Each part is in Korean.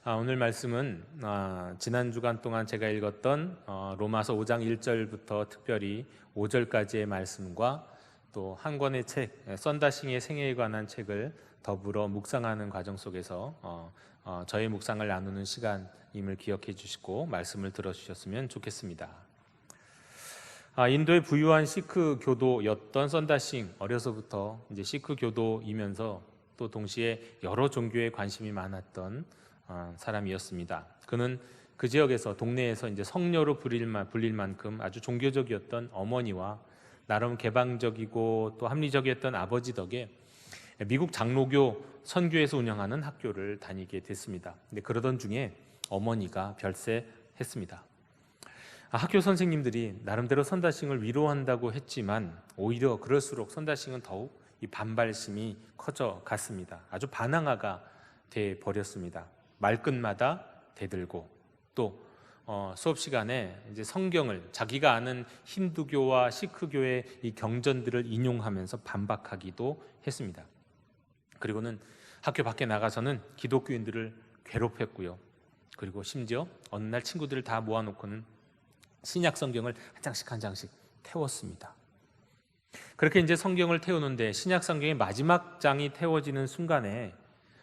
오늘 말씀은 지난 주간 동안 제가 읽었던 로마서 5장 1절부터 특별히 5절까지의 말씀과 또 한 권의 책, 썬다싱의 생애에 관한 책을 더불어 묵상하는 과정 속에서 저의 묵상을 나누는 시간임을 기억해 주시고 말씀을 들어주셨으면 좋겠습니다. 인도의 부유한 시크 교도였던 썬다싱, 어려서부터 이제 시크 교도이면서 또 동시에 여러 종교에 관심이 많았던 사람이었습니다. 그는 그 지역에서 동네에서 이제 성녀로 불릴 만큼 아주 종교적이었던 어머니와 나름 개방적이고 또 합리적이었던 아버지 덕에 미국 장로교 선교에서 운영하는 학교를 다니게 됐습니다. 근데 그러던 중에 어머니가 별세했습니다. 학교 선생님들이 나름대로 선다싱을 위로한다고 했지만 오히려 그럴수록 선다싱은 더욱 이 반발심이 커져 갔습니다. 아주 반항아가 돼 버렸습니다. 말끝마다 대들고 또 수업 시간에 이제 성경을 자기가 아는 힌두교와 시크교의 이 경전들을 인용하면서 반박하기도 했습니다. 그리고는 학교 밖에 나가서는 기독교인들을 괴롭혔고요. 그리고 심지어 어느 날 친구들을 다 모아놓고는 신약 성경을 한 장씩 태웠습니다. 그렇게 이제 성경을 태우는데 신약 성경의 마지막 장이 태워지는 순간에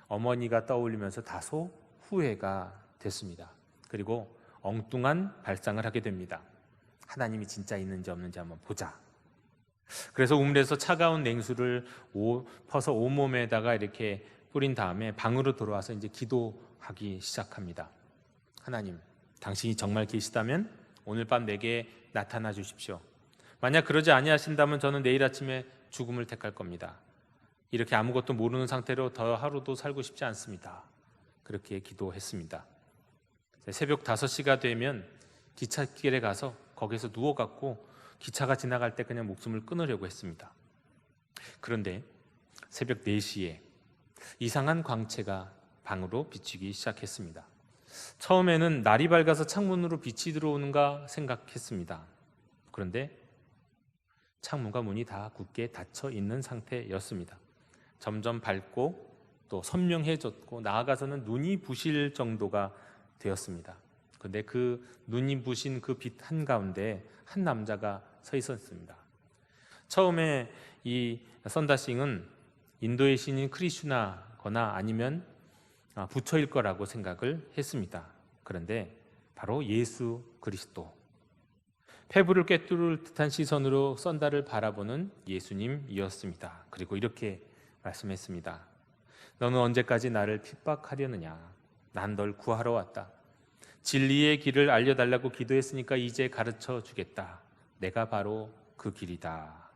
어머니가 떠올리면서 다소 후회가 됐습니다. 그리고 엉뚱한 발상을 하게 됩니다. 하나님이 진짜 있는지 없는지 한번 보자. 그래서 우물에서 차가운 냉수를 퍼서 온몸에다가 이렇게 뿌린 다음에 방으로 돌아와서 이제 기도하기 시작합니다. 하나님, 당신이 정말 계시다면 오늘 밤 내게 나타나 주십시오. 만약 그러지 아니하신다면 저는 내일 아침에 죽음을 택할 겁니다. 이렇게 아무것도 모르는 상태로 더 하루도 살고 싶지 않습니다. 그렇게 기도했습니다. 새벽 5시가 되면 기찻길에 가서 거기서 누워갖고 기차가 지나갈 때 그냥 목숨을 끊으려고 했습니다. 그런데 새벽 4시에 이상한 광채가 방으로 비치기 시작했습니다. 처음에는 날이 밝아서 창문으로 빛이 들어오는가 생각했습니다. 그런데 창문과 문이 다 굳게 닫혀 있는 상태였습니다. 점점 밝고 또 선명해졌고 나아가서는 눈이 부실 정도가 되었습니다. 그런데 그 눈이 부신 그 빛 한가운데 한 남자가 서 있었습니다. 처음에 이 선다싱은 인도의 신인 크리슈나거나 아니면 부처일 거라고 생각을 했습니다. 그런데 바로 예수 그리스도, 폐부를 꿰뚫을 듯한 시선으로 썬다를 바라보는 예수님이었습니다. 그리고 이렇게 말씀했습니다. 너는 언제까지 나를 핍박하려느냐? 난 널 구하러 왔다. 진리의 길을 알려달라고 기도했으니까 이제 가르쳐 주겠다. 내가 바로 그 길이다.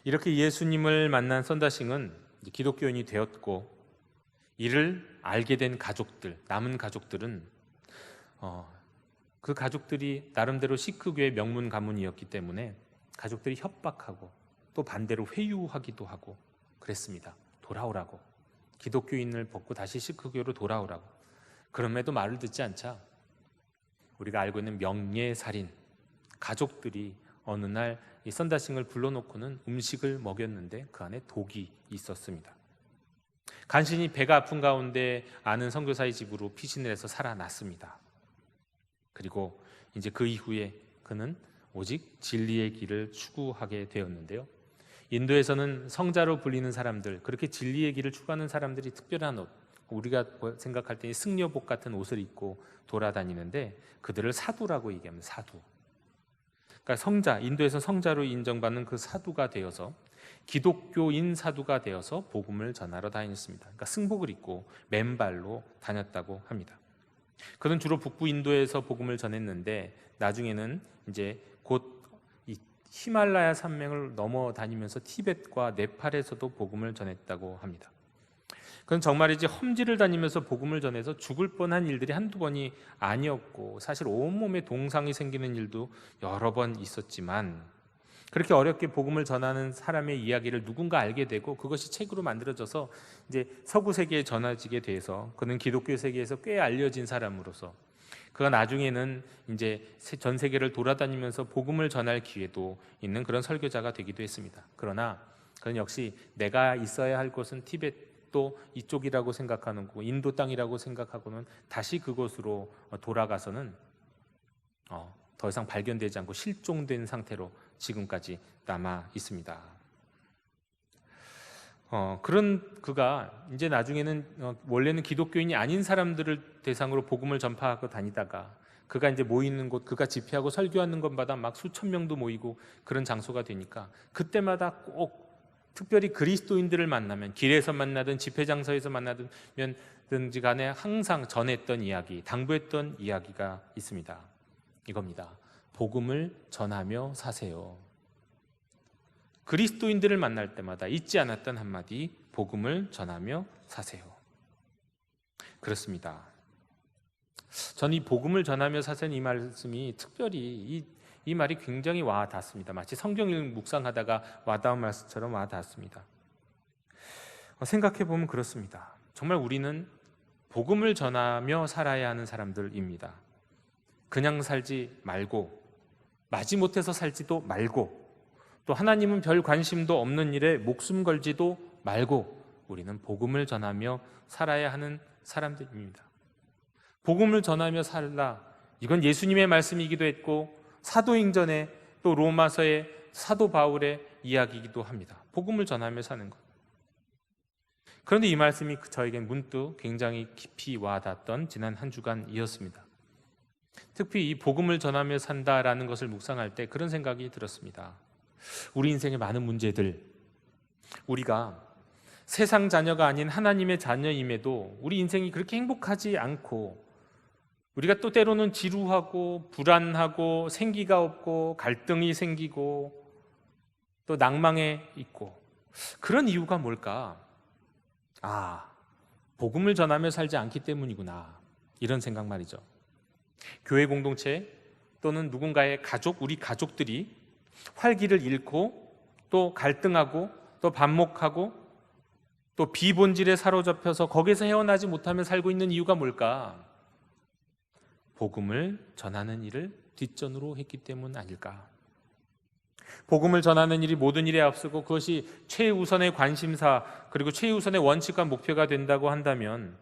이렇게 예수님을 만난 썬다싱은 기독교인이 되었고, 이를 알게 된 가족들, 남은 가족들은 그 가족들이 나름대로 시크교의 명문 가문이었기 때문에 가족들이 협박하고 또 반대로 회유하기도 하고 그랬습니다. 돌아오라고, 기독교인을 벗고 다시 시크교로 돌아오라고. 그럼에도 말을 듣지 않자 우리가 알고 있는 명예살인 가족들이 어느 날 이 썬다싱을 불러놓고는 음식을 먹였는데 그 안에 독이 있었습니다. 간신히 배가 아픈 가운데 아는 선교사의 집으로 피신을 해서 살아났습니다. 그리고 이제 그 이후에 그는 오직 진리의 길을 추구하게 되었는데요. 인도에서는 성자로 불리는 사람들, 그렇게 진리의 길을 추구하는 사람들이 특별한 옷, 우리가 생각할 때 승려복 같은 옷을 입고 돌아다니는데 그들을 사두라고 얘기합니다. 사두. 그러니까 성자, 인도에서 성자로 인정받는 그 사두가 되어서 기독교인 사두가 되어서 복음을 전하러 다녔습니다. 그러니까 승복을 입고 맨발로 다녔다고 합니다. 그는 주로 북부 인도에서 복음을 전했는데 나중에는 이제 곧 히말라야 산맥을 넘어 다니면서 티벳과 네팔에서도 복음을 전했다고 합니다. 그건 정말이지 험지를 다니면서 복음을 전해서 죽을 뻔한 일들이 한두 번이 아니었고 사실 온몸에 동상이 생기는 일도 여러 번 있었지만 그렇게 어렵게 복음을 전하는 사람의 이야기를 누군가 알게 되고 그것이 책으로 만들어져서 이제 서구 세계에 전해지게 돼서 그는 기독교 세계에서 꽤 알려진 사람으로서 그가 나중에는 이제 전 세계를 돌아다니면서 복음을 전할 기회도 있는 그런 설교자가 되기도 했습니다. 그러나 그는 역시 내가 있어야 할 곳은 티벳 또 이쪽이라고 생각하는 거고 인도 땅이라고 생각하고는 다시 그곳으로 돌아가서는 더 이상 발견되지 않고 실종된 상태로 지금까지 남아 있습니다. 그런 그가 이제 나중에는 원래는 기독교인이 아닌 사람들을 대상으로 복음을 전파하고 다니다가 그가 이제 모이는 곳, 그가 집회하고 설교하는 곳마다 막 수천 명도 모이고 그런 장소가 되니까 그때마다 꼭 특별히 그리스도인들을 만나면 길에서 만나든 집회 장소에서 만나든지 간에 항상 전했던 이야기, 당부했던 이야기가 있습니다. 이겁니다. 복음을 전하며 사세요. 그리스도인들을 만날 때마다 잊지 않았던 한마디, 복음을 전하며 사세요. 그렇습니다. 저는 이 복음을 전하며 사세요 이 말씀이 특별히 이 말이 굉장히 와닿습니다. 마치 성경을 묵상하다가 와닿은 말씀처럼 와닿습니다. 생각해 보면 그렇습니다. 정말 우리는 복음을 전하며 살아야 하는 사람들입니다. 그냥 살지 말고 마지못해서 살지도 말고 또 하나님은 별 관심도 없는 일에 목숨 걸지도 말고 우리는 복음을 전하며 살아야 하는 사람들입니다. 복음을 전하며 살라, 이건 예수님의 말씀이기도 했고 사도행전에 또 로마서의 사도 바울의 이야기이기도 합니다. 복음을 전하며 사는 것. 그런데 이 말씀이 저에겐 문득 굉장히 깊이 와닿았던 지난 한 주간이었습니다. 특히 이 복음을 전하며 산다라는 것을 묵상할 때 그런 생각이 들었습니다. 우리 인생의 많은 문제들, 우리가 세상 자녀가 아닌 하나님의 자녀임에도 우리 인생이 그렇게 행복하지 않고 우리가 또 때로는 지루하고 불안하고 생기가 없고 갈등이 생기고 또 낭망에 있고 그런 이유가 뭘까? 복음을 전하며 살지 않기 때문이구나, 이런 생각 말이죠. 교회 공동체 또는 누군가의 가족, 우리 가족들이 활기를 잃고 또 갈등하고 또 반목하고 또 비본질에 사로잡혀서 거기서 헤어나지 못하며 살고 있는 이유가 뭘까? 복음을 전하는 일을 뒷전으로 했기 때문 아닐까? 복음을 전하는 일이 모든 일에 앞서고 그것이 최우선의 관심사 그리고 최우선의 원칙과 목표가 된다고 한다면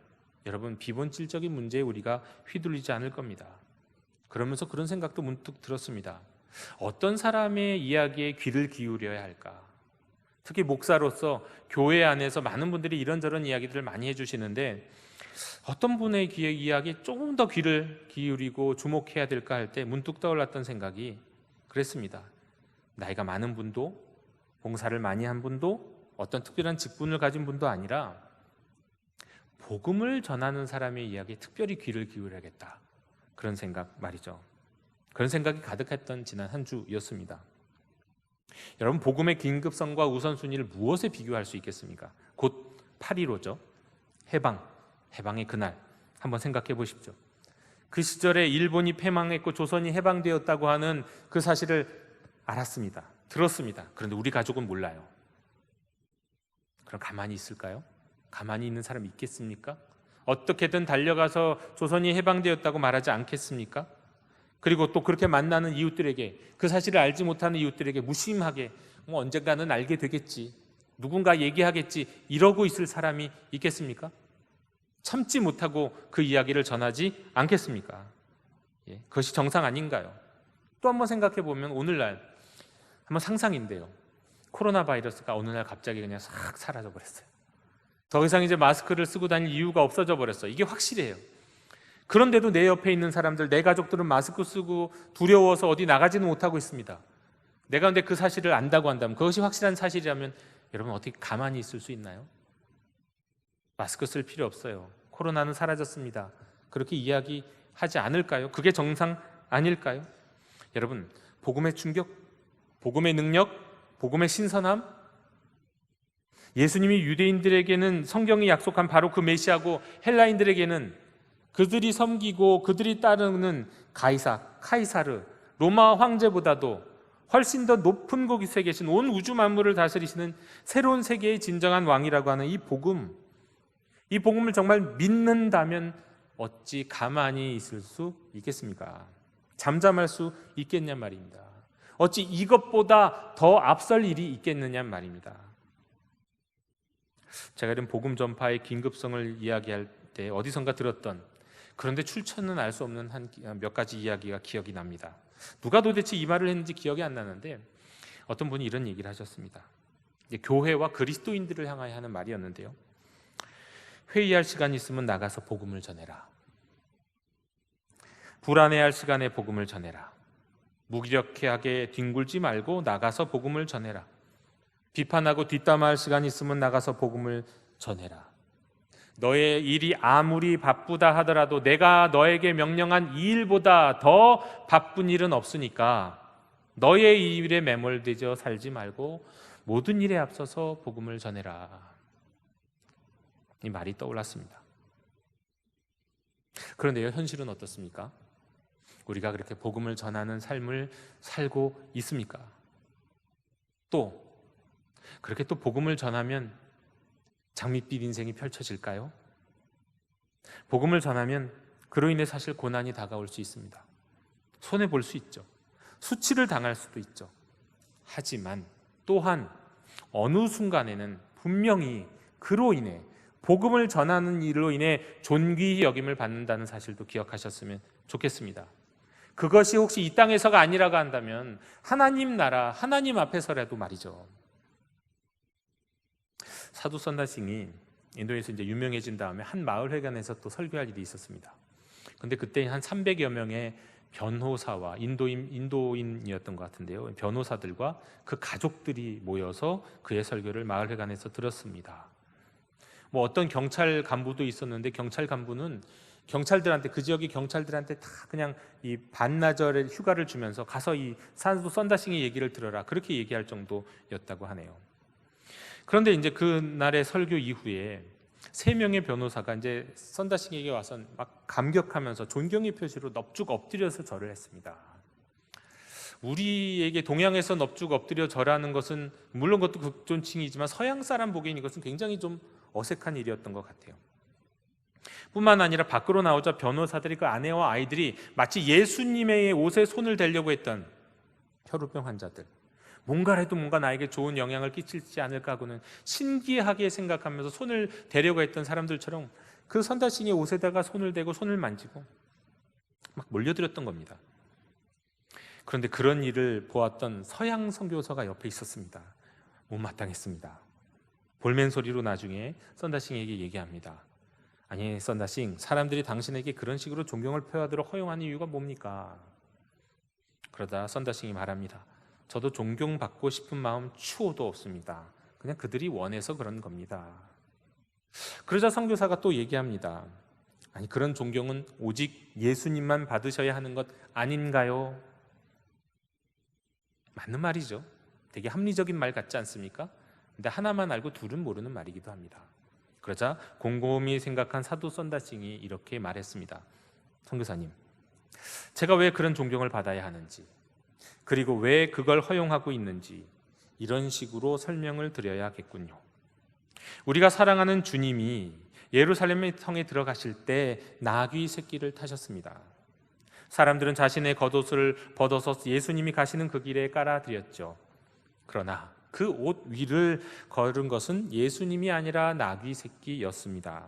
여러분, 비본질적인 문제에 우리가 휘둘리지 않을 겁니다. 그러면서 그런 생각도 문득 들었습니다. 어떤 사람의 이야기에 귀를 기울여야 할까? 특히 목사로서 교회 안에서 많은 분들이 이런저런 이야기들을 많이 해주시는데 어떤 분의 이야기에 조금 더 귀를 기울이고 주목해야 될까 할 때 문득 떠올랐던 생각이 그랬습니다. 나이가 많은 분도, 봉사를 많이 한 분도, 어떤 특별한 직분을 가진 분도 아니라 복음을 전하는 사람의 이야기에 특별히 귀를 기울여야겠다, 그런 생각 말이죠. 그런 생각이 가득했던 지난 한 주였습니다. 여러분, 복음의 긴급성과 우선순위를 무엇에 비교할 수 있겠습니까? 곧 8.15죠. 해방의 그날 한번 생각해 보십시오. 그 시절에 일본이 패망했고 조선이 해방되었다고 하는 그 사실을 알았습니다. 들었습니다. 그런데 우리 가족은 몰라요. 그럼 가만히 있을까요? 가만히 있는 사람 있겠습니까? 어떻게든 달려가서 조선이 해방되었다고 말하지 않겠습니까? 그리고 또 그렇게 만나는 이웃들에게, 그 사실을 알지 못하는 이웃들에게 무심하게 언젠가는 알게 되겠지, 누군가 얘기하겠지, 이러고 있을 사람이 있겠습니까? 참지 못하고 그 이야기를 전하지 않겠습니까? 그것이 정상 아닌가요? 또 한번 생각해 보면 오늘날 한번 상상인데요. 코로나 바이러스가 어느 날 갑자기 그냥 싹 사라져 버렸어요. 더 이상 이제 마스크를 쓰고 다닐 이유가 없어져 버렸어요. 이게 확실해요. 그런데도 내 옆에 있는 사람들, 내 가족들은 마스크 쓰고 두려워서 어디 나가지는 못하고 있습니다. 내가 근데 그 사실을 안다고 한다면, 그것이 확실한 사실이라면 여러분 어떻게 가만히 있을 수 있나요? 마스크 쓸 필요 없어요. 코로나는 사라졌습니다. 그렇게 이야기하지 않을까요? 그게 정상 아닐까요? 여러분, 복음의 충격, 복음의 능력, 복음의 신선함, 예수님이 유대인들에게는 성경이 약속한 바로 그 메시아고 헬라인들에게는 그들이 섬기고 그들이 따르는 카이사르, 로마 황제보다도 훨씬 더 높은 곳에 계신 온 우주 만물을 다스리시는 새로운 세계의 진정한 왕이라고 하는 이 복음을 정말 믿는다면 어찌 가만히 있을 수 있겠습니까? 잠잠할 수 있겠냐 말입니다. 어찌 이것보다 더 앞설 일이 있겠느냐 말입니다. 제가 이런 복음 전파의 긴급성을 이야기할 때 어디선가 들었던, 그런데 출처는 알 수 없는 몇 가지 이야기가 기억이 납니다. 누가 도대체 이 말을 했는지 기억이 안 나는데 어떤 분이 이런 얘기를 하셨습니다. 교회와 그리스도인들을 향하여 하는 말이었는데요. 회의할 시간이 있으면 나가서 복음을 전해라. 불안해할 시간에 복음을 전해라. 무기력하게 뒹굴지 말고 나가서 복음을 전해라. 비판하고 뒷담화할 시간이 있으면 나가서 복음을 전해라. 너의 일이 아무리 바쁘다 하더라도 내가 너에게 명령한 이 일보다 더 바쁜 일은 없으니까 너의 일에 매몰되어 살지 말고 모든 일에 앞서서 복음을 전해라. 이 말이 떠올랐습니다. 그런데요, 현실은 어떻습니까? 우리가 그렇게 복음을 전하는 삶을 살고 있습니까? 또 그렇게 또 복음을 전하면 장밋빛 인생이 펼쳐질까요? 복음을 전하면 그로 인해 사실 고난이 다가올 수 있습니다. 손해볼 수 있죠. 수치를 당할 수도 있죠. 하지만 또한 어느 순간에는 분명히 그로 인해, 복음을 전하는 일로 인해 존귀히 여김을 받는다는 사실도 기억하셨으면 좋겠습니다. 그것이 혹시 이 땅에서가 아니라고 한다면 하나님 나라, 하나님 앞에서라도 말이죠. 사도 선다싱이 인도에서 이제 유명해진 다음에 한 마을 회관에서 또 설교할 일이 있었습니다. 근데 그때 한 300여 명의 변호사와 인도인이었던 것 같은데요. 변호사들과 그 가족들이 모여서 그의 설교를 마을 회관에서 들었습니다. 뭐 어떤 경찰 간부도 있었는데 경찰 간부는 경찰들한테, 그 지역의 경찰들한테 다 그냥 이 반나절의 휴가를 주면서 가서 이 사도 선다싱의 얘기를 들어라, 그렇게 얘기할 정도였다고 하네요. 그런데 이제 그날의 설교 이후에 3명의 변호사가 이제 선다싱에게 와서 막 감격하면서 존경의 표시로 넙죽 엎드려서 절을 했습니다. 우리에게 동양에서 넙죽 엎드려 절하는 것은 물론 그것도 극존칭이지만 서양 사람 보기엔 이것은 굉장히 좀 어색한 일이었던 것 같아요. 뿐만 아니라 밖으로 나오자 변호사들이, 그 아내와 아이들이 마치 예수님의 옷에 손을 대려고 했던 혈우병 환자들, 뭔가라도 뭔가 나에게 좋은 영향을 끼칠지 않을까 하고는 신기하게 생각하면서 손을 대려고 했던 사람들처럼 그 선다싱의 옷에다가 손을 대고 손을 만지고 막 몰려들었던 겁니다. 그런데 그런 일을 보았던 서양 선교사가 옆에 있었습니다. 못마땅했습니다. 볼멘 소리로 나중에 선다싱에게 얘기합니다. 아니 선다싱, 사람들이 당신에게 그런 식으로 존경을 표하도록 허용하는 이유가 뭡니까? 그러다 선다싱이 말합니다. 저도 존경받고 싶은 마음 추호도 없습니다. 그냥 그들이 원해서 그런 겁니다. 그러자 선교사가 또 얘기합니다. 아니 그런 존경은 오직 예수님만 받으셔야 하는 것 아닌가요? 맞는 말이죠. 되게 합리적인 말 같지 않습니까? 근데 하나만 알고 둘은 모르는 말이기도 합니다. 그러자 곰곰이 생각한 사도 선다싱이 이렇게 말했습니다. 선교사님, 제가 왜 그런 존경을 받아야 하는지, 그리고 왜 그걸 허용하고 있는지 이런 식으로 설명을 드려야겠군요. 우리가 사랑하는 주님이 예루살렘의 성에 들어가실 때 나귀 새끼를 타셨습니다. 사람들은 자신의 겉옷을 벗어서 예수님이 가시는 그 길에 깔아드렸죠. 그러나 그 옷 위를 걸은 것은 예수님이 아니라 나귀 새끼였습니다.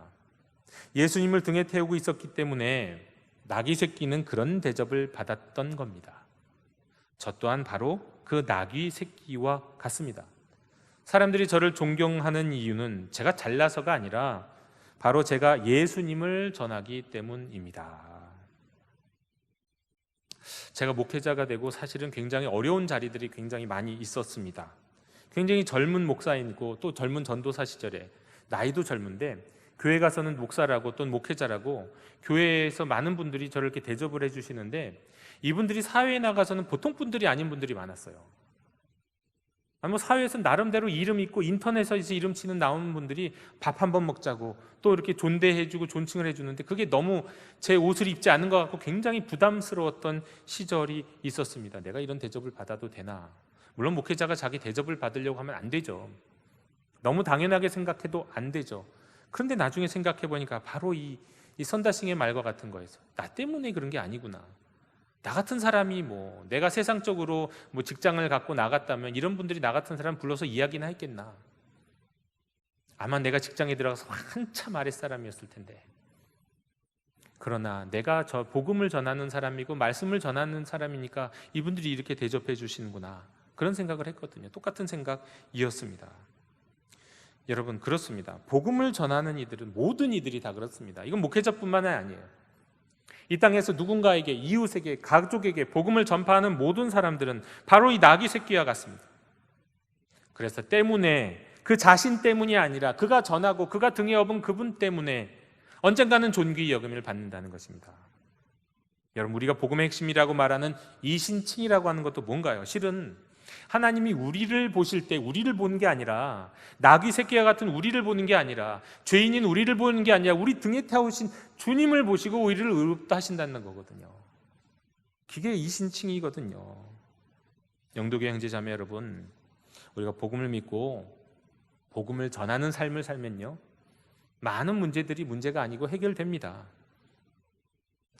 예수님을 등에 태우고 있었기 때문에 나귀 새끼는 그런 대접을 받았던 겁니다. 저 또한 바로 그 나귀 새끼와 같습니다. 사람들이 저를 존경하는 이유는 제가 잘나서가 아니라 바로 제가 예수님을 전하기 때문입니다. 제가 목회자가 되고 사실은 굉장히 어려운 자리들이 굉장히 많이 있었습니다. 굉장히 젊은 목사이고 또 젊은 전도사 시절에 나이도 젊은데 교회 가서는 목사라고 또는 목회자라고 교회에서 많은 분들이 저를 이렇게 대접을 해주시는데 이분들이 사회에 나가서는 보통 분들이 아닌 분들이 많았어요. 아니 뭐 사회에서 나름대로 이름 있고 인터넷에서 이름 치는 나오는 분들이 밥 한번 먹자고 또 이렇게 존대해주고 존칭을 해주는데 그게 너무 제 옷을 입지 않은 것 같고 굉장히 부담스러웠던 시절이 있었습니다. 내가 이런 대접을 받아도 되나? 물론 목회자가 자기 대접을 받으려고 하면 안 되죠. 너무 당연하게 생각해도 안 되죠. 그런데 나중에 생각해 보니까 바로 이 선다싱의 말과 같은 거에서 나 때문에 그런 게 아니구나. 나 같은 사람이 뭐 내가 세상적으로 뭐 직장을 갖고 나갔다면 이런 분들이 나 같은 사람 불러서 이야기나 했겠나. 아마 내가 직장에 들어가서 한참 아랫사람이었을 텐데, 그러나 내가 저 복음을 전하는 사람이고 말씀을 전하는 사람이니까 이분들이 이렇게 대접해 주시는구나, 그런 생각을 했거든요. 똑같은 생각이었습니다. 여러분, 그렇습니다. 복음을 전하는 이들은, 모든 이들이 다 그렇습니다. 이건 목회자뿐만 아니에요. 이 땅에서 누군가에게, 이웃에게, 가족에게 복음을 전파하는 모든 사람들은 바로 이 나귀 새끼와 같습니다. 그래서 때문에, 그 자신 때문이 아니라 그가 전하고 그가 등에 업은 그분 때문에 언젠가는 존귀 여김을 받는다는 것입니다. 여러분, 우리가 복음의 핵심이라고 말하는 이신칭이라고 하는 것도 뭔가요? 실은 하나님이 우리를 보실 때 우리를 보는 게 아니라, 나귀 새끼와 같은 우리를 보는 게 아니라, 죄인인 우리를 보는 게 아니라 우리 등에 태우신 주님을 보시고 우리를 의롭다 하신다는 거거든요. 그게 이신칭이거든요. 영도교회 형제 자매 여러분, 우리가 복음을 믿고 복음을 전하는 삶을 살면요, 많은 문제들이 문제가 아니고 해결됩니다.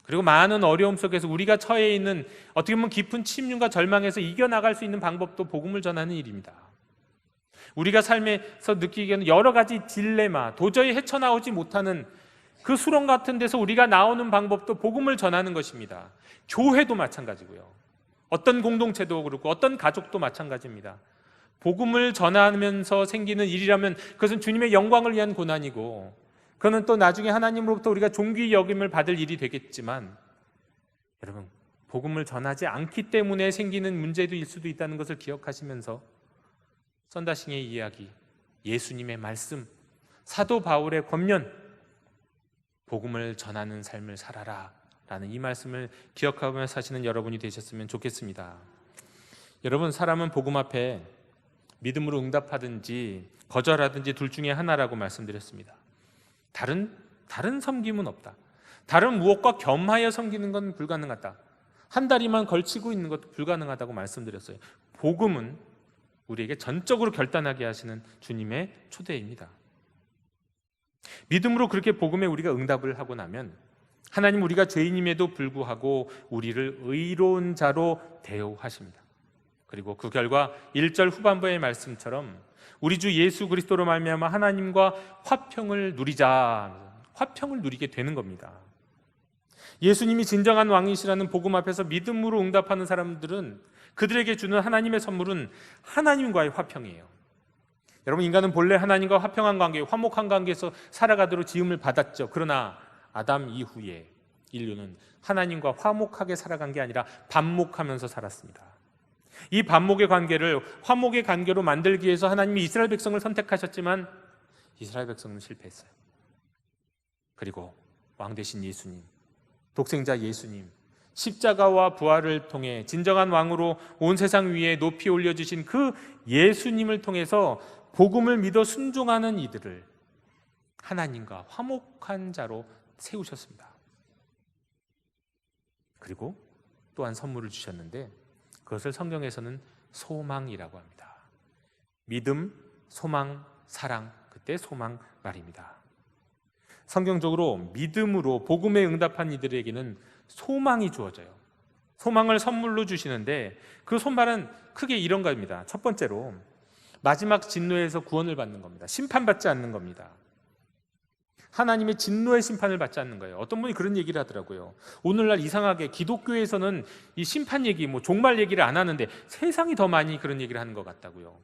그리고 많은 어려움 속에서 우리가 처해 있는, 어떻게 보면 깊은 침륜과 절망에서 이겨나갈 수 있는 방법도 복음을 전하는 일입니다. 우리가 삶에서 느끼기에는 여러 가지 딜레마, 도저히 헤쳐나오지 못하는 그 수렁 같은 데서 우리가 나오는 방법도 복음을 전하는 것입니다. 교회도 마찬가지고요, 어떤 공동체도 그렇고 어떤 가족도 마찬가지입니다. 복음을 전하면서 생기는 일이라면 그것은 주님의 영광을 위한 고난이고, 그는 또 나중에 하나님으로부터 우리가 존귀 여김을 받을 일이 되겠지만, 여러분, 복음을 전하지 않기 때문에 생기는 문제일 수도 있다는 것을 기억하시면서 썬다싱의 이야기, 예수님의 말씀, 사도 바울의 권면, 복음을 전하는 삶을 살아라 라는 이 말씀을 기억하며 사시는 여러분이 되셨으면 좋겠습니다. 여러분, 사람은 복음 앞에 믿음으로 응답하든지 거절하든지 둘 중에 하나라고 말씀드렸습니다. 다른 섬김은 없다. 다른 무엇과 겸하여 섬기는 건 불가능하다. 한 다리만 걸치고 있는 것도 불가능하다고 말씀드렸어요. 복음은 우리에게 전적으로 결단하게 하시는 주님의 초대입니다. 믿음으로 그렇게 복음에 우리가 응답을 하고 나면 하나님, 우리가 죄인임에도 불구하고 우리를 의로운 자로 대우하십니다. 그리고 그 결과 1절 후반부의 말씀처럼 우리 주 예수 그리스도로 말미암아 하나님과 화평을 누리자, 화평을 누리게 되는 겁니다. 예수님이 진정한 왕이시라는 복음 앞에서 믿음으로 응답하는 사람들은, 그들에게 주는 하나님의 선물은 하나님과의 화평이에요. 여러분, 인간은 본래 하나님과 화평한 관계, 화목한 관계에서 살아가도록 지음을 받았죠. 그러나 아담 이후에 인류는 하나님과 화목하게 살아간 게 아니라 반목하면서 살았습니다. 이 반목의 관계를 화목의 관계로 만들기 위해서 하나님이 이스라엘 백성을 선택하셨지만 이스라엘 백성은 실패했어요. 그리고 왕 되신 예수님, 독생자 예수님, 십자가와 부활을 통해 진정한 왕으로 온 세상 위에 높이 올려주신 그 예수님을 통해서 복음을 믿어 순종하는 이들을 하나님과 화목한 자로 세우셨습니다. 그리고 또한 선물을 주셨는데, 그것을 성경에서는 소망이라고 합니다. 믿음, 소망, 사랑, 그때 소망 말입니다. 성경적으로 믿음으로 복음에 응답한 이들에게는 소망이 주어져요. 소망을 선물로 주시는데, 그 소망은 크게 이런 겁니다. 첫 번째로 마지막 진노에서 구원을 받는 겁니다. 심판받지 않는 겁니다. 하나님의 진노의 심판을 받지 않는 거예요. 어떤 분이 그런 얘기를 하더라고요. 오늘날 이상하게 기독교에서는 이 심판 얘기, 종말 얘기를 안 하는데 세상이 더 많이 그런 얘기를 하는 것 같다고요.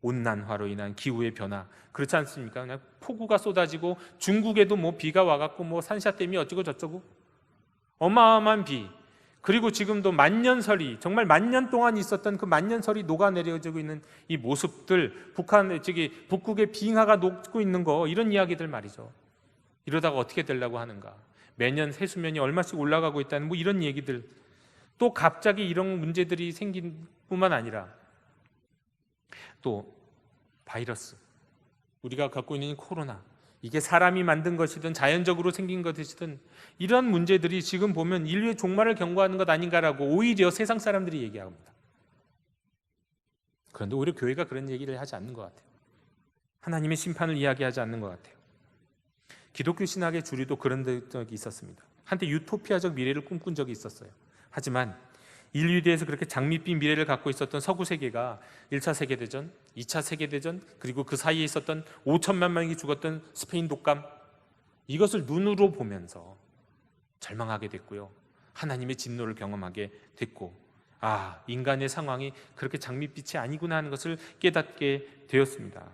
온난화로 인한 기후의 변화, 그렇지 않습니까? 그냥 폭우가 쏟아지고 중국에도 비가 와갖고 산샤댐이 어쩌고 저쩌고 어마어마한 비, 그리고 지금도 만년설이, 정말 만년 동안 있었던 그 만년설이 녹아내려지고 있는 이 모습들, 북극의 빙하가 녹고 있는 거, 이런 이야기들 말이죠. 이러다가 어떻게 되려고 하는가, 매년 해수면이 얼마씩 올라가고 있다는 이런 얘기들, 또 갑자기 이런 문제들이 생긴 뿐만 아니라 또 바이러스, 우리가 갖고 있는 코로나, 이게 사람이 만든 것이든 자연적으로 생긴 것이든 이런 문제들이 지금 보면 인류의 종말을 경고하는 것 아닌가라고 오히려 세상 사람들이 얘기합니다. 그런데 오히려 교회가 그런 얘기를 하지 않는 것 같아요. 하나님의 심판을 이야기하지 않는 것 같아요. 기독교 신학의 주류도 그런 적이 있었습니다. 한때 유토피아적 미래를 꿈꾼 적이 있었어요. 하지만 인류에 대해서 그렇게 장밋빛 미래를 갖고 있었던 서구 세계가 1차 세계대전, 2차 세계대전, 그리고 그 사이에 있었던 5천만 명이 죽었던 스페인 독감, 이것을 눈으로 보면서 절망하게 됐고요. 하나님의 진노를 경험하게 됐고, 인간의 상황이 그렇게 장밋빛이 아니구나 하는 것을 깨닫게 되었습니다.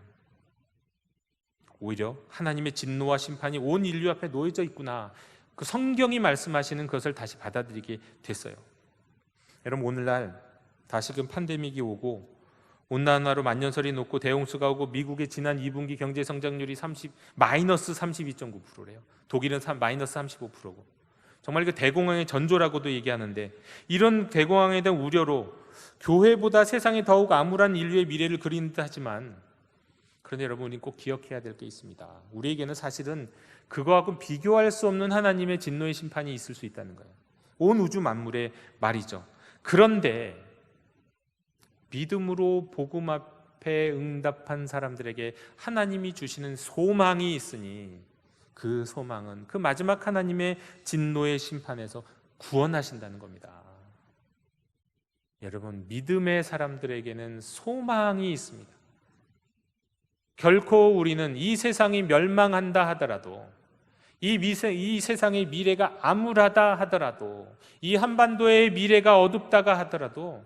오히려 하나님의 진노와 심판이 온 인류 앞에 놓여져 있구나, 그 성경이 말씀하시는 것을 다시 받아들이게 됐어요. 여러분, 오늘날 다시금 팬데믹이 오고 온난화로 만년설이 높고 대홍수가 오고 미국의 지난 2분기 경제 성장률이 마이너스 32.9%래요. 독일은 마이너스 35%고, 정말 그 대공황의 전조라고도 얘기하는데, 이런 대공황에 대한 우려로 교회보다 세상에 더욱 암울한 인류의 미래를 그리는 듯 하지만, 그런데 여러분, 우리는 꼭 기억해야 될 게 있습니다. 우리에게는 사실은 그거하고 비교할 수 없는 하나님의 진노의 심판이 있을 수 있다는 거예요. 온 우주 만물의 말이죠. 그런데 믿음으로 복음 앞에 응답한 사람들에게 하나님이 주시는 소망이 있으니, 그 소망은 그 마지막 하나님의 진노의 심판에서 구원하신다는 겁니다. 여러분, 믿음의 사람들에게는 소망이 있습니다. 결코 우리는 이 세상이 멸망한다 하더라도, 이 세상의 미래가 암울하다 하더라도, 이 한반도의 미래가 어둡다가 하더라도,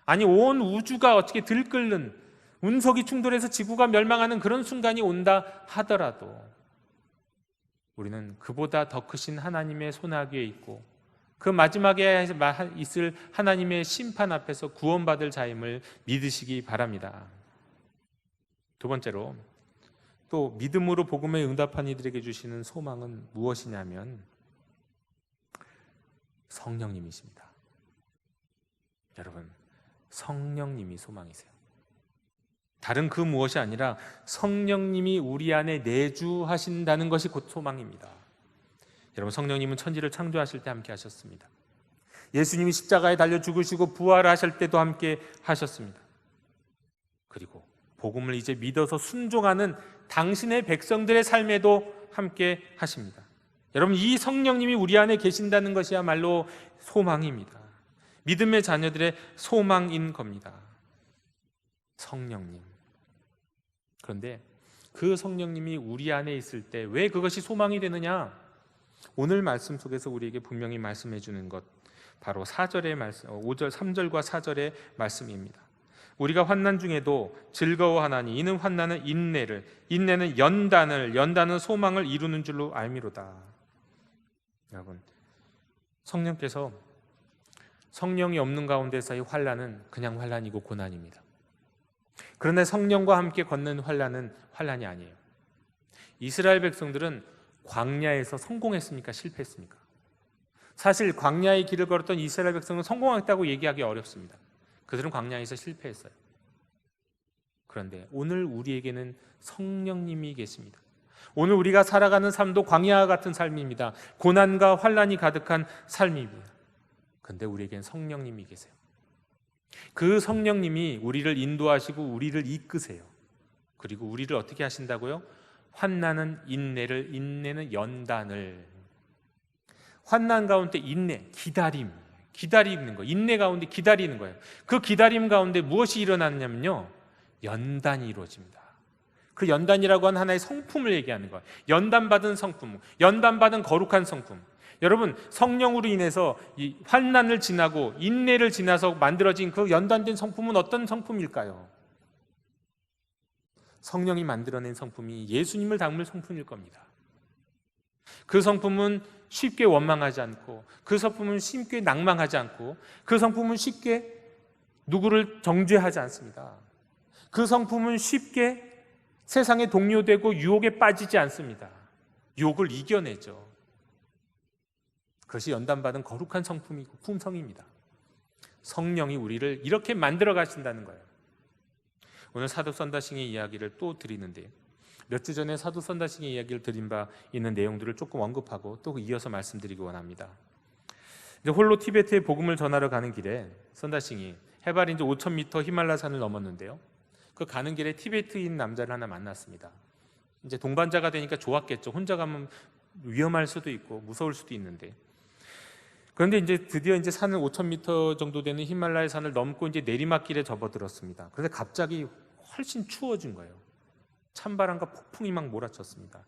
아니 온 우주가 어떻게 들끓는, 운석이 충돌해서 지구가 멸망하는 그런 순간이 온다 하더라도, 우리는 그보다 더 크신 하나님의 손아귀에 있고 그 마지막에 있을 하나님의 심판 앞에서 구원받을 자임을 믿으시기 바랍니다. 두 번째로, 또 믿음으로 복음에 응답한 이들에게 주시는 소망은 무엇이냐면 성령님이십니다. 여러분, 성령님이 소망이세요. 다른 그 무엇이 아니라 성령님이 우리 안에 내주하신다는 것이 곧 소망입니다. 여러분, 성령님은 천지를 창조하실 때 함께 하셨습니다. 예수님이 십자가에 달려 죽으시고 부활하실 때도 함께 하셨습니다. 그리고 복음을 이제 믿어서 순종하는 당신의 백성들의 삶에도 함께 하십니다. 여러분, 이 성령님이 우리 안에 계신다는 것이야말로 소망입니다. 믿음의 자녀들의 소망인 겁니다. 성령님. 그런데 그 성령님이 우리 안에 있을 때 왜 그것이 소망이 되느냐? 오늘 말씀 속에서 우리에게 분명히 말씀해 주는 것, 바로 4절의 말씀, 5절, 3절과 4절의 말씀입니다. 우리가 환난 중에도 즐거워하나니 이는 환난은 인내를, 인내는 연단을, 연단은 소망을 이루는 줄로 알미로다. 여러분, 성령께서 성령이 없는 가운데서의 환난은 그냥 환난이고 고난입니다. 그런데 성령과 함께 걷는 환난은 환난이 아니에요. 이스라엘 백성들은 광야에서 성공했습니까? 실패했습니까? 사실 광야의 길을 걸었던 이스라엘 백성은 성공했다고 얘기하기 어렵습니다. 그들은 광야에서 실패했어요. 그런데 오늘 우리에게는 성령님이 계십니다. 오늘 우리가 살아가는 삶도 광야와 같은 삶입니다. 고난과 환난이 가득한 삶입니다. 그런데 우리에게는 성령님이 계세요. 그 성령님이 우리를 인도하시고 우리를 이끄세요. 그리고 우리를 어떻게 하신다고요? 환난은 인내를, 인내는 연단을. 환난 가운데 인내, 기다리는 거, 인내 가운데 기다리는 거예요. 그 기다림 가운데 무엇이 일어나느냐면요, 연단이 이루어집니다. 그 연단이라고 하는 하나의 성품을 얘기하는 거예요. 연단받은 성품, 연단받은 거룩한 성품. 여러분, 성령으로 인해서 이 환난을 지나고 인내를 지나서 만들어진 그 연단된 성품은 어떤 성품일까요? 성령이 만들어낸 성품이 예수님을 닮을 성품일 겁니다. 그 성품은 쉽게 원망하지 않고, 그 성품은 쉽게 낭망하지 않고, 그 성품은 쉽게 누구를 정죄하지 않습니다. 그 성품은 쉽게 세상에 동요되고 유혹에 빠지지 않습니다. 유혹을 이겨내죠. 그것이 연단받은 거룩한 성품이고 품성입니다. 성령이 우리를 이렇게 만들어 가신다는 거예요. 오늘 사도 선다싱의 이야기를 또 드리는데, 몇 주 전에 사도 선다싱의 이야기를 드린 바 있는 내용들을 조금 언급하고 또 이어서 말씀드리기 원합니다. 이제 홀로 티베트에 복음을 전하러 가는 길에 선다싱이 해발이 이제 5,000m 히말라산을 넘었는데요. 그 가는 길에 티베트인 남자를 하나 만났습니다. 이제 동반자가 되니까 좋았겠죠. 혼자 가면 위험할 수도 있고 무서울 수도 있는데, 그런데 이제 드디어 이제 산을 5,000m 정도 되는 히말라야 산을 넘고 이제 내리막길에 접어들었습니다. 그런데 갑자기 훨씬 추워진 거예요. 찬바람과 폭풍이 막 몰아쳤습니다.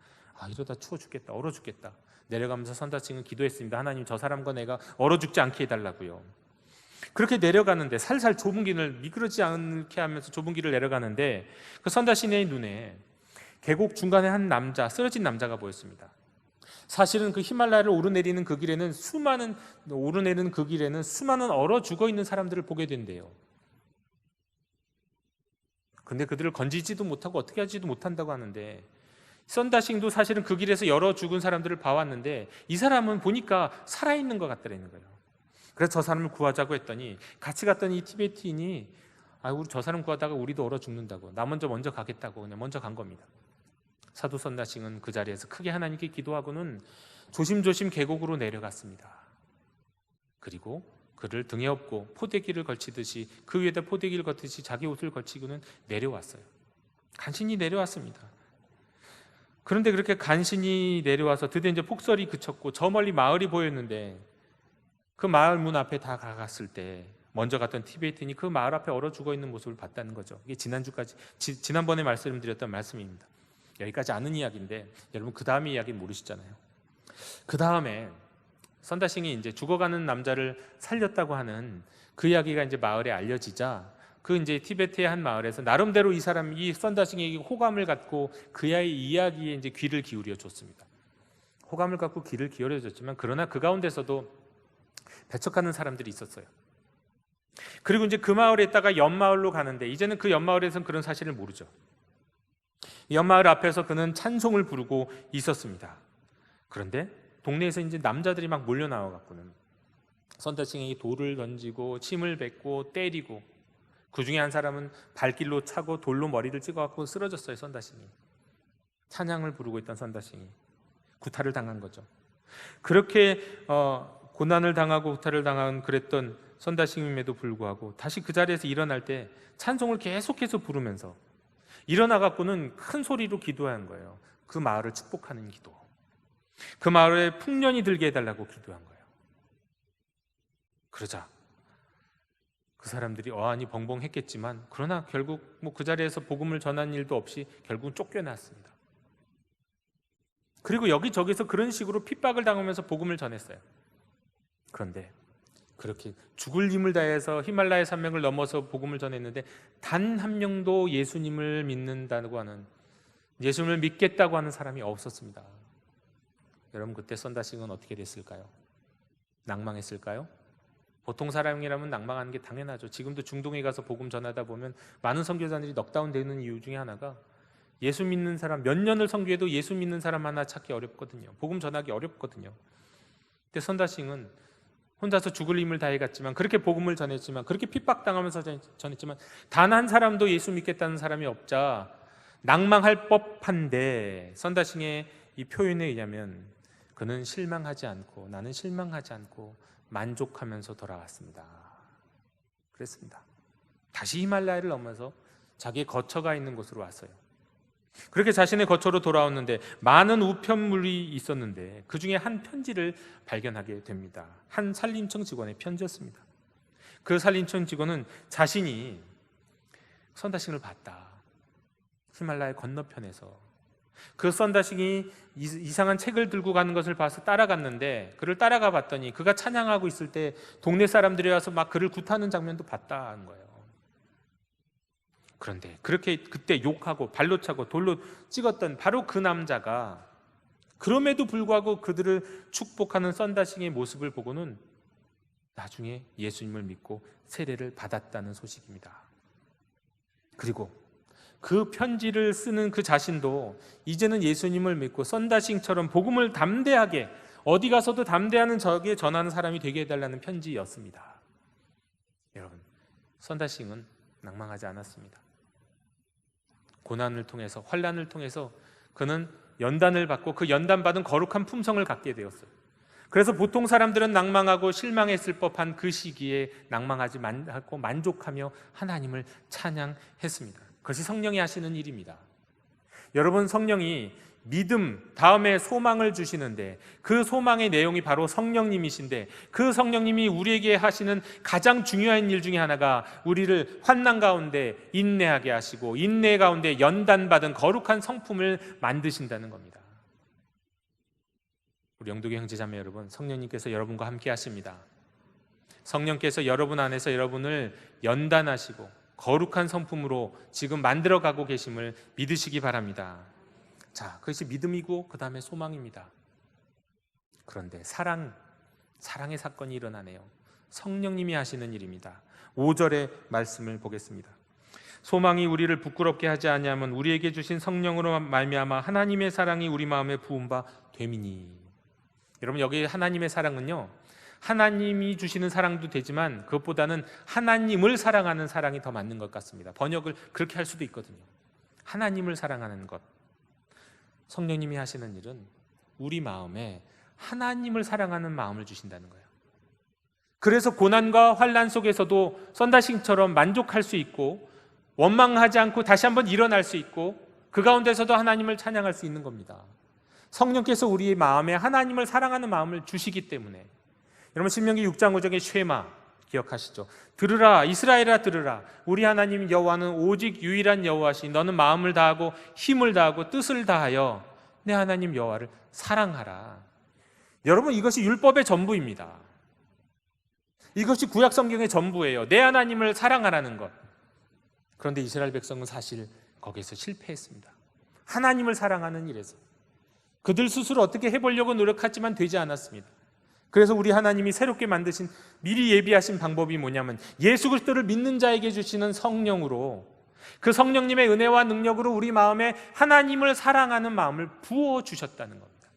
이러다 추워 죽겠다, 얼어 죽겠다. 내려가면서 선다싱은 기도했습니다. 하나님, 저 사람과 내가 얼어 죽지 않게 해달라고요. 그렇게 내려가는데 살살 좁은 길을 미끄러지지 않게 하면서 좁은 길을 내려가는데 그 선다싱의 눈에 계곡 중간에 한 남자, 쓰러진 남자가 보였습니다. 사실은 그 히말라야를 오르내리는 그 길에는 수많은 얼어 죽어 있는 사람들을 보게 된대요. 근데 그들을 건지지도 못하고 어떻게 하지도 못한다고 하는데, 선다싱도 사실은 그 길에서 여러 죽은 사람들을 봐왔는데 이 사람은 보니까 살아있는 것 같더라는 거예요. 그래서 저 사람을 구하자고 했더니 같이 갔던 이 티베트인이 우리 저 사람 구하다가 우리도 얼어 죽는다고, 나 먼저 가겠다고 그냥 먼저 간 겁니다. 사도 선다싱은 그 자리에서 크게 하나님께 기도하고는 조심조심 계곡으로 내려갔습니다. 그리고 그를 등에 업고 포대기를 걸치듯이, 그 위에다 포대기를 걷듯이 자기 옷을 걸치고는 내려왔어요. 간신히 내려왔습니다. 그런데 그렇게 간신히 내려와서 드디어 이제 폭설이 그쳤고 저 멀리 마을이 보였는데, 그 마을 문 앞에 다 가갔을 때 먼저 갔던 티베트인이 그 마을 앞에 얼어 죽어 있는 모습을 봤다는 거죠. 이게 지난번에 말씀드렸던 말씀입니다. 여기까지 아는 이야기인데 여러분 그 다음 이야기는 모르시잖아요. 그 다음에 선다싱이 이제 죽어가는 남자를 살렸다고 하는 그 이야기가 이제 마을에 알려지자, 그 이제 티베트의 한 마을에서 나름대로 이 선다싱에게 호감을 갖고 그의 이야기에 이제 귀를 기울여 줬습니다. 호감을 갖고 귀를 기울여 줬지만 그러나 그 가운데서도 배척하는 사람들이 있었어요. 그리고 이제 그 마을에 있다가 옆마을로 가는데 이제는 그 옆마을에서는 그런 사실을 모르죠. 옆마을 앞에서 그는 찬송을 부르고 있었습니다. 그런데 동네에서 이제 남자들이 막 몰려 나와 갖고는 선다싱에게 돌을 던지고 침을 뱉고 때리고, 그 중에 한 사람은 발길로 차고 돌로 머리를 찍어 갖고 쓰러졌어요. 선다싱이 찬양을 부르고 있던 선다싱이 구타를 당한 거죠. 그렇게 고난을 당하고 구타를 당한 그랬던 선다싱임에도 불구하고 다시 그 자리에서 일어날 때 찬송을 계속해서 부르면서 일어나 갖고는 큰 소리로 기도한 거예요. 그 마을을 축복하는 기도, 그 마을에 풍년이 들게 해달라고 기도한 거예요. 그러자 그 사람들이 어안이 벙벙했겠지만 그러나 결국 그 자리에서 복음을 전한 일도 없이 결국은 쫓겨났습니다. 그리고 여기저기서 그런 식으로 핍박을 당하면서 복음을 전했어요. 그런데 그렇게 죽을 힘을 다해서 히말라야 산맥을 넘어서 복음을 전했는데 단 한 명도 예수님을 믿는다고 하는, 예수님을 믿겠다고 하는 사람이 없었습니다. 여러분 그때 선다싱은 어떻게 됐을까요? 낭망했을까요? 보통 사람이라면 낭망하는 게 당연하죠. 지금도 중동에 가서 복음 전하다 보면 많은 선교사들이 넉다운 되는 이유 중에 하나가 예수 믿는 사람, 몇 년을 선교해도 예수 믿는 사람 하나 찾기 어렵거든요. 복음 전하기 어렵거든요. 근데 선다싱은 혼자서 죽을 힘을 다해 갔지만, 그렇게 복음을 전했지만, 그렇게 핍박당하면서 전했지만 단 한 사람도 예수 믿겠다는 사람이 없자 낭망할 법한데, 선다싱의 이 표현에 의하면 그는 실망하지 않고, 나는 실망하지 않고 만족하면서 돌아왔습니다. 그랬습니다. 다시 히말라야를 넘어서 자기의 거처가 있는 곳으로 왔어요. 그렇게 자신의 거처로 돌아왔는데 많은 우편물이 있었는데 그 중에 한 편지를 발견하게 됩니다. 한 산림청 직원의 편지였습니다. 그 산림청 직원은 자신이 선다싱을 봤다, 히말라야 건너편에서 그 선다싱이 이상한 책을 들고 가는 것을 봐서 따라갔는데, 그를 따라가 봤더니 그가 찬양하고 있을 때 동네 사람들이 와서 막 그를 굿하는 장면도 봤다는 거예요. 그런데 그렇게 그때 욕하고 발로 차고 돌로 찍었던 바로 그 남자가 그럼에도 불구하고 그들을 축복하는 선다싱의 모습을 보고는 나중에 예수님을 믿고 세례를 받았다는 소식입니다. 그리고 그 편지를 쓰는 그 자신도 이제는 예수님을 믿고 선다싱처럼 복음을 담대하게, 어디 가서도 담대하는 적에 전하는 사람이 되게 해달라는 편지였습니다. 여러분, 선다싱은 낭망하지 않았습니다. 고난을 통해서, 환난을 통해서 그는 연단을 받고 그 연단받은 거룩한 품성을 갖게 되었어요. 그래서 보통 사람들은 낭망하고 실망했을 법한 그 시기에 낭망하지 않고 만족하며 하나님을 찬양했습니다. 그것이 성령이 하시는 일입니다. 여러분, 성령이 믿음 다음에 소망을 주시는데, 그 소망의 내용이 바로 성령님이신데, 그 성령님이 우리에게 하시는 가장 중요한 일 중에 하나가 우리를 환난 가운데 인내하게 하시고, 인내 가운데 연단받은 거룩한 성품을 만드신다는 겁니다. 우리 영도교 형제자매 여러분, 성령님께서 여러분과 함께 하십니다. 성령께서 여러분 안에서 여러분을 연단하시고 거룩한 성품으로 지금 만들어가고 계심을 믿으시기 바랍니다. 자, 그것이 믿음이고 그 다음에 소망입니다. 그런데 사랑의 사건이 일어나네요. 성령님이 하시는 일입니다. 5절의 말씀을 보겠습니다. 소망이 우리를 부끄럽게 하지 아니하면 우리에게 주신 성령으로 말미암아 하나님의 사랑이 우리 마음에 부은 바 됨이니. 여러분, 여기 하나님의 사랑은요, 하나님이 주시는 사랑도 되지만 그것보다는 하나님을 사랑하는 사랑이 더 맞는 것 같습니다. 번역을 그렇게 할 수도 있거든요. 하나님을 사랑하는 것. 성령님이 하시는 일은 우리 마음에 하나님을 사랑하는 마음을 주신다는 거예요. 그래서 고난과 환난 속에서도 썬다싱처럼 만족할 수 있고, 원망하지 않고 다시 한번 일어날 수 있고, 그 가운데서도 하나님을 찬양할 수 있는 겁니다. 성령께서 우리의 마음에 하나님을 사랑하는 마음을 주시기 때문에. 여러분, 신명기 6장 5절의 쉐마 기억하시죠? 들으라 이스라엘아 들으라, 우리 하나님 여호와는 오직 유일한 여호와시니 너는 마음을 다하고 힘을 다하고 뜻을 다하여 내 하나님 여호와를 사랑하라. 여러분, 이것이 율법의 전부입니다. 이것이 구약 성경의 전부예요. 내 하나님을 사랑하라는 것. 그런데 이스라엘 백성은 사실 거기에서 실패했습니다. 하나님을 사랑하는 일에서 그들 스스로 어떻게 해보려고 노력했지만 되지 않았습니다. 그래서 우리 하나님이 새롭게 만드신, 미리 예비하신 방법이 뭐냐면 예수 그리스도를 믿는 자에게 주시는 성령으로, 그 성령님의 은혜와 능력으로 우리 마음에 하나님을 사랑하는 마음을 부어주셨다는 겁니다.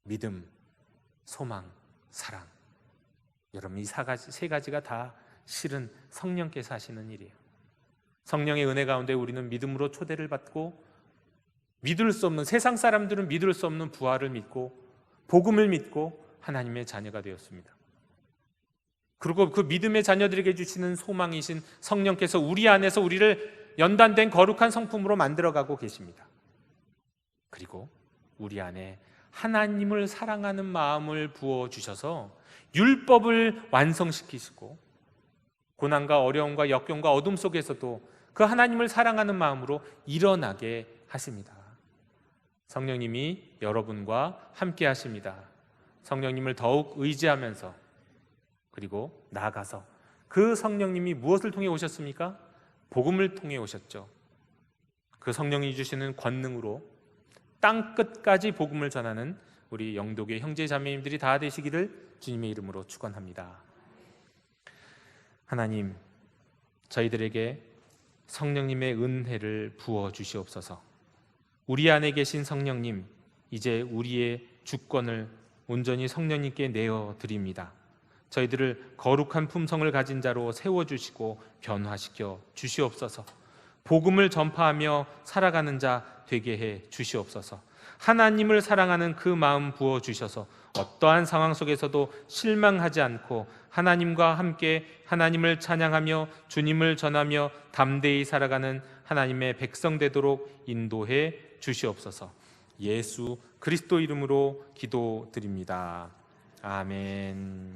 믿음, 소망, 사랑. 여러분, 이 세 가지가 다 실은 성령께서 하시는 일이에요. 성령의 은혜 가운데 우리는 믿음으로 초대를 받고, 믿을 수 없는, 세상 사람들은 믿을 수 없는 부활을 믿고 복음을 믿고 하나님의 자녀가 되었습니다. 그리고 그 믿음의 자녀들에게 주시는 소망이신 성령께서 우리 안에서 우리를 연단된 거룩한 성품으로 만들어가고 계십니다. 그리고 우리 안에 하나님을 사랑하는 마음을 부어주셔서 율법을 완성시키시고, 고난과 어려움과 역경과 어둠 속에서도 그 하나님을 사랑하는 마음으로 일어나게 하십니다. 성령님이 여러분과 함께 하십니다. 성령님을 더욱 의지하면서, 그리고 나아가서 그 성령님이 무엇을 통해 오셨습니까? 복음을 통해 오셨죠. 그 성령이 주시는 권능으로 땅끝까지 복음을 전하는 우리 영도교회 형제 자매님들이 다 되시기를 주님의 이름으로 축원합니다. 하나님, 저희들에게 성령님의 은혜를 부어 주시옵소서. 우리 안에 계신 성령님, 이제 우리의 주권을 온전히 성령님께 내어드립니다. 저희들을 거룩한 품성을 가진 자로 세워주시고 변화시켜 주시옵소서. 복음을 전파하며 살아가는 자 되게 해 주시옵소서. 하나님을 사랑하는 그 마음 부어주셔서 어떠한 상황 속에서도 실망하지 않고 하나님과 함께 하나님을 찬양하며 주님을 전하며 담대히 살아가는 하나님의 백성 되도록 인도해 주시옵소서. 예수 그리스도 이름으로 기도드립니다. 아멘.